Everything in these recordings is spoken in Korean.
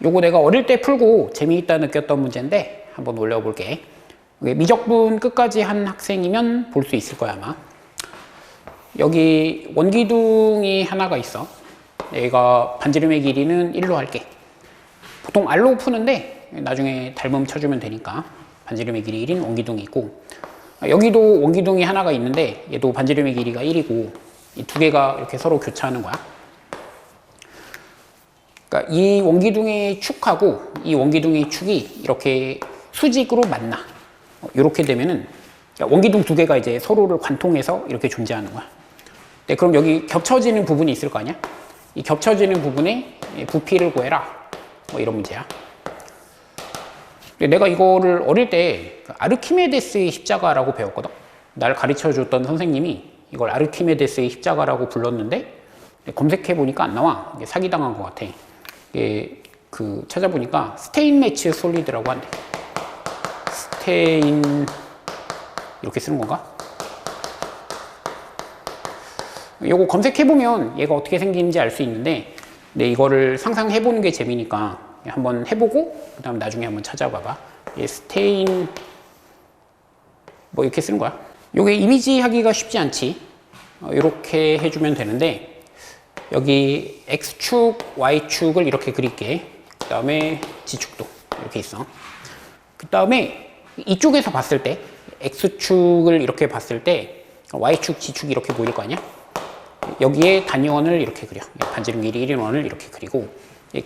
요거 내가 어릴 때 풀고 재미있다 느꼈던 문제인데 한번 올려볼게. 미적분 끝까지 한 학생이면 볼 수 있을 거야 아마. 여기 원기둥이 하나가 있어. 얘가 반지름의 길이는 1로 할게. 보통 R로 푸는데 나중에 닮음 쳐주면 되니까 반지름의 길이 1인 원기둥이 있고, 여기도 원기둥이 하나가 있는데 얘도 반지름의 길이가 1이고 이 두 개가 이렇게 서로 교차하는 거야. 그러니까 이 원기둥의 축하고 이 원기둥의 축이 이렇게 수직으로 만나. 이렇게 되면은 원기둥 두 개가 이제 서로를 관통해서 이렇게 존재하는 거야. 네, 그럼 여기 겹쳐지는 부분이 있을 거 아니야? 이 겹쳐지는 부분에 부피를 구해라. 뭐 이런 문제야. 내가 이거를 어릴 때 아르키메데스의 십자가라고 배웠거든. 날 가르쳐 줬던 선생님이 이걸 아르키메데스의 십자가라고 불렀는데 검색해 보니까 안 나와. 이게 사기당한 것 같아. 이게 찾아보니까 스테인 매치 솔리드라고 한대. 스테인 이렇게 쓰는 건가? 요거 검색해 보면 얘가 어떻게 생기는지 알 수 있는데, 근데 이거를 상상해 보는 게 재미니까 한번 해보고 그 다음 나중에 한번 찾아봐봐. 스테인 뭐 이렇게 쓰는 거야. 요게 이미지 하기가 쉽지 않지. 이렇게 해주면 되는데, 여기 X축, Y축을 이렇게 그릴게. 그 다음에 G축도 이렇게 있어. 그 다음에 이쪽에서 봤을 때 X축을 이렇게 봤을 때 Y축, G축이 이렇게 보일 거 아니야? 여기에 단위원을 이렇게 그려. 반지름 길이 1인 원을 이렇게 그리고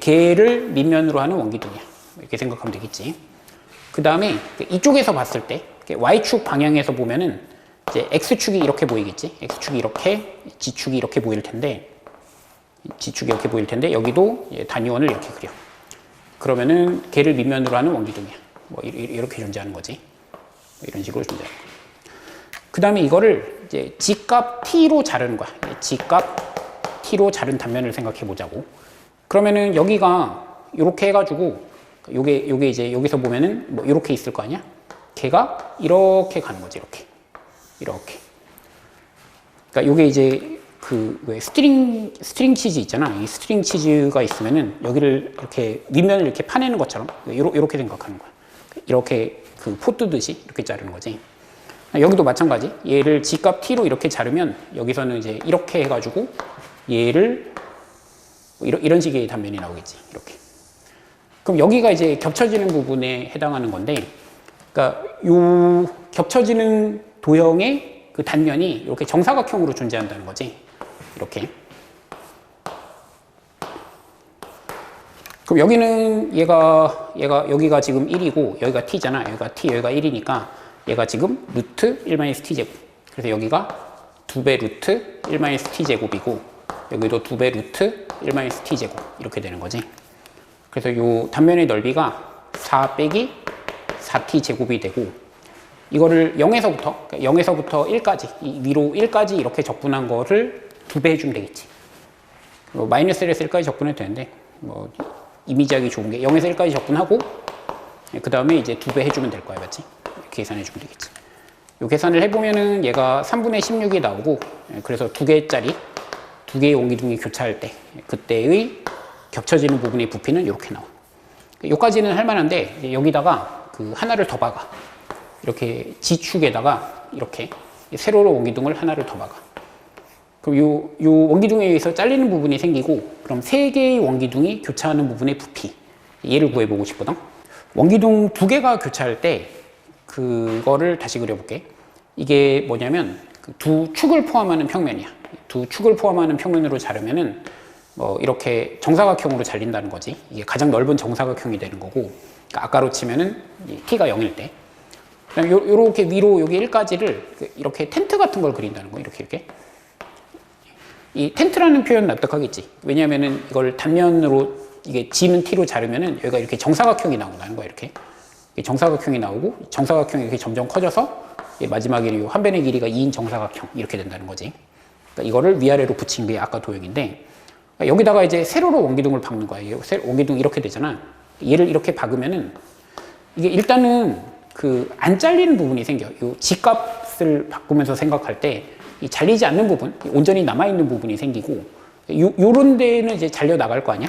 걔를 밑면으로 하는 원기둥이야. 이렇게 생각하면 되겠지. 그 다음에 이쪽에서 봤을 때 Y축 방향에서 보면은 이제 X축이 이렇게 보이겠지. X축이 이렇게, G축이 이렇게 보일 텐데, G축이 이렇게 보일 텐데 여기도 단위원을 이렇게 그려. 그러면은 걔를 밑면으로 하는 원기둥이야. 뭐 이렇게 존재하는 거지. 이런 식으로 존재하는 거야. 그 다음에 이거를 이제 G값 T로 자르는 거야. G값 T로 자른 단면을 생각해 보자고. 그러면은 여기가 이렇게 해가지고 요게 이제 여기서 보면은 뭐 이렇게 있을 거 아니야? 걔가 이렇게 가는 거지. 이렇게. 그러니까 요게 이제 왜 스트링 치즈 있잖아. 이 스트링 치즈가 있으면은 여기를 이렇게 밑면을 이렇게 파내는 것처럼 이렇게 생각하는 거야. 이렇게 포 뜨듯이 이렇게 자르는 거지. 여기도 마찬가지. 얘를 G값 T로 이렇게 자르면 여기서는 이제 이렇게 해가지고 얘를 이런 식의 단면이 나오겠지. 이렇게. 그럼 여기가 이제 겹쳐지는 부분에 해당하는 건데, 그러니까 요 겹쳐지는 도형의 그 단면이 이렇게 정사각형으로 존재한다는 거지. 이렇게. 그럼 여기는 여기가 지금 1이고 여기가 T잖아. 여기가 T, 여기가 1이니까 얘가 지금 루트 1-T제곱. 그래서 여기가 2배 루트 1-T제곱이고 여기도 2배 루트 1-T제곱. 이렇게 되는 거지. 그래서 이 단면의 넓이가 4 빼기 4T제곱이 되고, 이거를 0에서부터 1까지, 위로 1까지 이렇게 적분한 거를 2배 해주면 되겠지. 마이너스 1에서 1까지 적분해도 되는데, 뭐 이미지하기 좋은 게 0에서 1까지 적분하고 그 다음에 이제 2배 해주면 될 거야. 맞지? 계산해주면 되겠지. 이 계산을 해보면은 얘가 3분의 16이 나오고, 그래서 두 개의 원기둥이 교차할 때 그때의 겹쳐지는 부분의 부피는 이렇게 나와. 여기까지는 할 만한데 여기다가 하나를 더 박아. 이렇게 G축에다가 이렇게 세로로 원기둥을 하나를 더 박아. 그럼 요 원기둥에 의해서 잘리는 부분이 생기고, 그럼 세 개의 원기둥이 교차하는 부분의 부피, 얘를 구해보고 싶거든. 원기둥 두 개가 교차할 때 그거를 다시 그려볼게. 이게 뭐냐면 두 축을 포함하는 평면이야. 두 축을 포함하는 평면으로 자르면은 뭐 이렇게 정사각형으로 잘린다는 거지. 이게 가장 넓은 정사각형이 되는 거고, 그러니까 아까로 치면은 T가 0일 때. 그다음 요렇게 위로 여기 1까지를 이렇게 텐트 같은 걸 그린다는 거. 이렇게. 이 텐트라는 표현 납득하겠지. 왜냐하면은 이걸 단면으로 이게 G는 T로 자르면은 여기가 이렇게 정사각형이 나온다는 거야. 이렇게 정사각형이 나오고, 정사각형이 이렇게 점점 커져서 마지막에 한 변의 길이가 2인 정사각형 이렇게 된다는 거지. 그러니까 이거를 위아래로 붙인 게 아까 도형인데, 그러니까 여기다가 이제 세로로 원기둥을 박는 거야. 원기둥 이렇게 되잖아. 얘를 이렇게 박으면은 이게 일단은 안 잘리는 부분이 생겨. 이 G값을 바꾸면서 생각할 때 이 잘리지 않는 부분, 온전히 남아있는 부분이 생기고, 요런 데는 이제 잘려 나갈 거 아니야?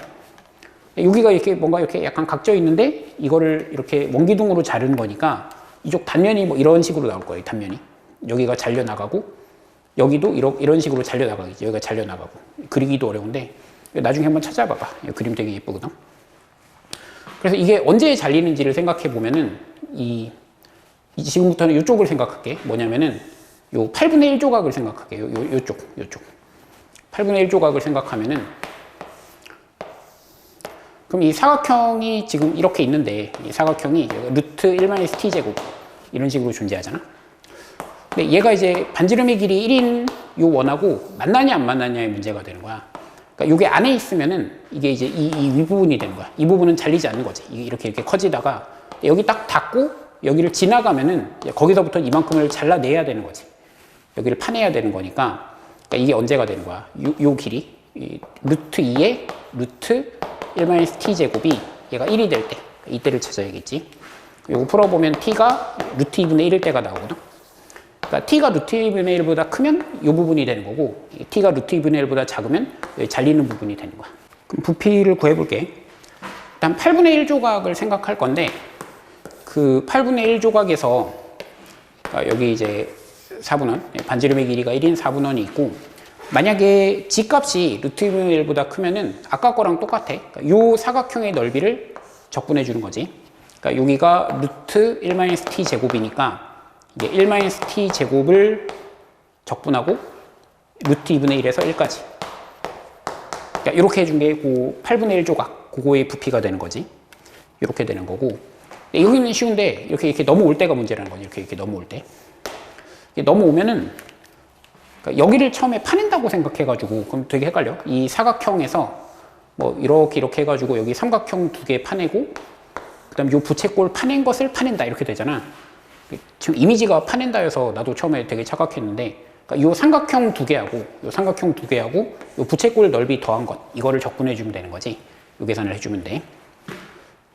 여기가 이렇게 뭔가 이렇게 약간 각져 있는데 이거를 이렇게 원기둥으로 자르는 거니까 이쪽 단면이 뭐 이런 식으로 나올 거예요. 단면이 여기가 잘려 나가고 여기도 이런 식으로 잘려 나가겠지. 여기가 잘려 나가고 그리기도 어려운데 나중에 한번 찾아봐봐. 그림 되게 예쁘거든. 그래서 이게 언제 잘리는지를 생각해 보면은 지금부터는 이쪽을 생각할게. 뭐냐면은 요 8분의 1 조각을 생각할게. 요쪽 8분의 1 조각을 생각하면은 그럼 이 사각형이 지금 이렇게 있는데 이 사각형이 루트 1-t 제곱 이런 식으로 존재하잖아. 근데 얘가 이제 반지름의 길이 1인 요 원하고 만나냐 안 만나냐의 문제가 되는 거야. 그러니까 요게 안에 있으면은 이게 이제 이 윗부분이 되는 거야. 이 부분은 잘리지 않는 거지. 이렇게 커지다가 여기 딱 닿고 여기를 지나가면은 거기서부터 이만큼을 잘라내야 되는 거지. 여기를 파내야 되는 거니까 그러니까 이게 언제가 되는 거야. 요 길이 루트 2에 루트 1-t 제곱이 얘가 1이 될 때 이때를 찾아야겠지. 요거 풀어보면 t가 루트 2분의 1일 때가 나오거든. 그러니까 t가 루트 2분의 1보다 크면 이 부분이 되는 거고 t가 루트 2분의 1보다 작으면 잘리는 부분이 되는 거야. 그럼 부피를 구해볼게. 일단 8분의 1 조각을 생각할 건데 그 8분의 1 조각에서 그러니까 여기 이제 4분원 반지름의 길이가 1인 4분원이 있고 만약에 g값이 루트 2분의 1보다 크면은 아까 거랑 똑같아. 그러니까 요 사각형의 넓이를 적분해 주는 거지. 그러니까 여기가 루트 1-t 제곱이니까 이게 1-t 제곱을 적분하고 루트 2분의 1에서 1까지. 그러니까 이렇게 해준 게 그 8분의 1 조각, 그거의 부피가 되는 거지. 이렇게 되는 거고. 여기는 쉬운데 이렇게 넘어올 때가 문제라는 거지. 이렇게 넘어올 때. 넘어오면은 그러니까 여기를 처음에 파낸다고 생각해가지고 그럼 되게 헷갈려. 이 사각형에서 뭐 이렇게 해가지고 여기 삼각형 2개 파내고 그다음 요 부채꼴 파낸 것을 파낸다 이렇게 되잖아. 지금 이미지가 파낸다여서 나도 처음에 되게 착각했는데 그러니까 요 삼각형 2개하고 요 부채꼴 넓이 더한 것 이거를 적분해 주면 되는 거지. 요 계산을 해주면 돼.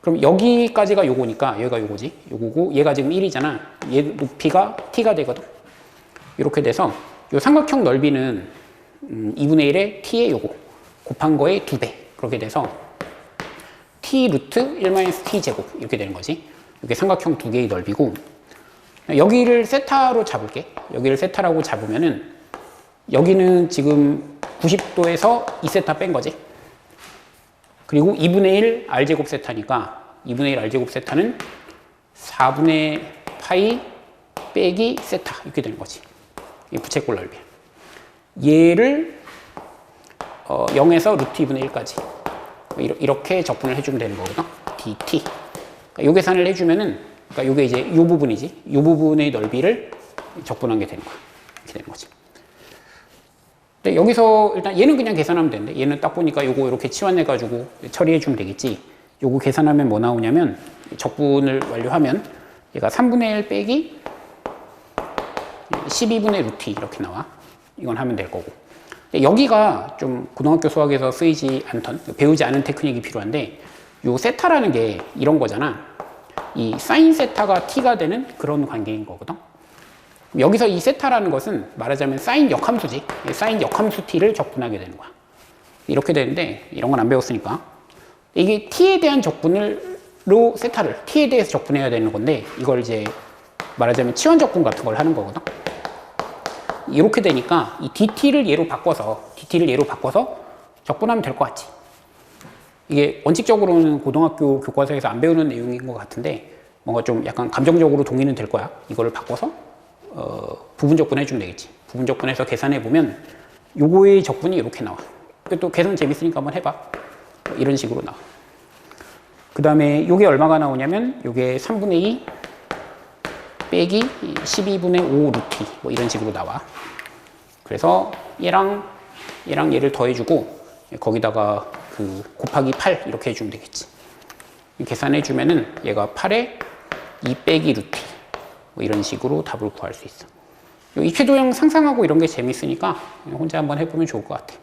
그럼 여기까지가 요거니까 여기가 요거지. 요거고 얘가 지금 1이잖아. 얘 높이가 t가 되거든. 이렇게 돼서 요 삼각형 넓이는 2분의 1에 t의 요거 곱한 거의 2배. 그렇게 돼서 t 루트 1-t 제곱 이렇게 되는 거지. 이게 삼각형 2개의 넓이고 여기를 세타로 잡을게. 여기를 세타라고 잡으면은 여기는 지금 90도에서 2세타 뺀 거지. 그리고 2분의 1 r제곱 세타니까 2분의 1 r제곱 세타는 4분의 파이 빼기 세타 이렇게 되는 거지. 이 부채꼴 넓이. 얘를 0에서 루트 2분의 1까지 이렇게 적분을 해주면 되는 거거든. dt. 그러니까 요 계산을 해주면은 그러니까 요게 이제 요 부분이지. 요 부분의 넓이를 적분한 게 되는 거야. 이렇게 되는 거지. 근데 여기서 일단 얘는 그냥 계산하면 되는데 얘는 딱 보니까 요거 이렇게 치환해가지고 처리해주면 되겠지. 요거 계산하면 뭐 나오냐면 적분을 완료하면 얘가 3분의 1 빼기 12분의 루트 이렇게 나와. 이건 하면 될 거고. 근데 여기가 좀 고등학교 수학에서 쓰이지 않던 배우지 않은 테크닉이 필요한데 요 세타라는 게 이런 거잖아. 이 사인 세타가 t가 되는 그런 관계인 거거든. 여기서 이 세타라는 것은 말하자면 사인 역함수지. 사인 역함수 t를 적분하게 되는 거야. 이렇게 되는데 이런 건 안 배웠으니까 이게 t에 대한 적분으로 세타를 t에 대해서 적분해야 되는 건데 이걸 이제 말하자면 치환 적분 같은 걸 하는 거거든. 이렇게 되니까 이 dt를 얘로 바꿔서 적분하면 될 것 같지. 이게 원칙적으로는 고등학교 교과서에서 안 배우는 내용인 것 같은데 뭔가 좀 약간 감정적으로 동의는 될 거야. 이거를 바꿔서 부분 적분 해주면 되겠지. 부분 적분해서 계산해 보면 요거의 적분이 이렇게 나와. 또 계산 재밌으니까 한번 해봐. 이런 식으로 나와. 그 다음에 요게 얼마가 나오냐면 요게 3분의 2 빼기 12분의 5 루트 뭐 이런 식으로 나와. 그래서 얘랑 얘를 더해주고 거기다가 그 곱하기 8 이렇게 해주면 되겠지. 계산해주면은 얘가 8에 2 빼기 루트 뭐 이런 식으로 답을 구할 수 있어. 입체도형 상상하고 이런 게 재밌으니까 혼자 한번 해보면 좋을 것 같아.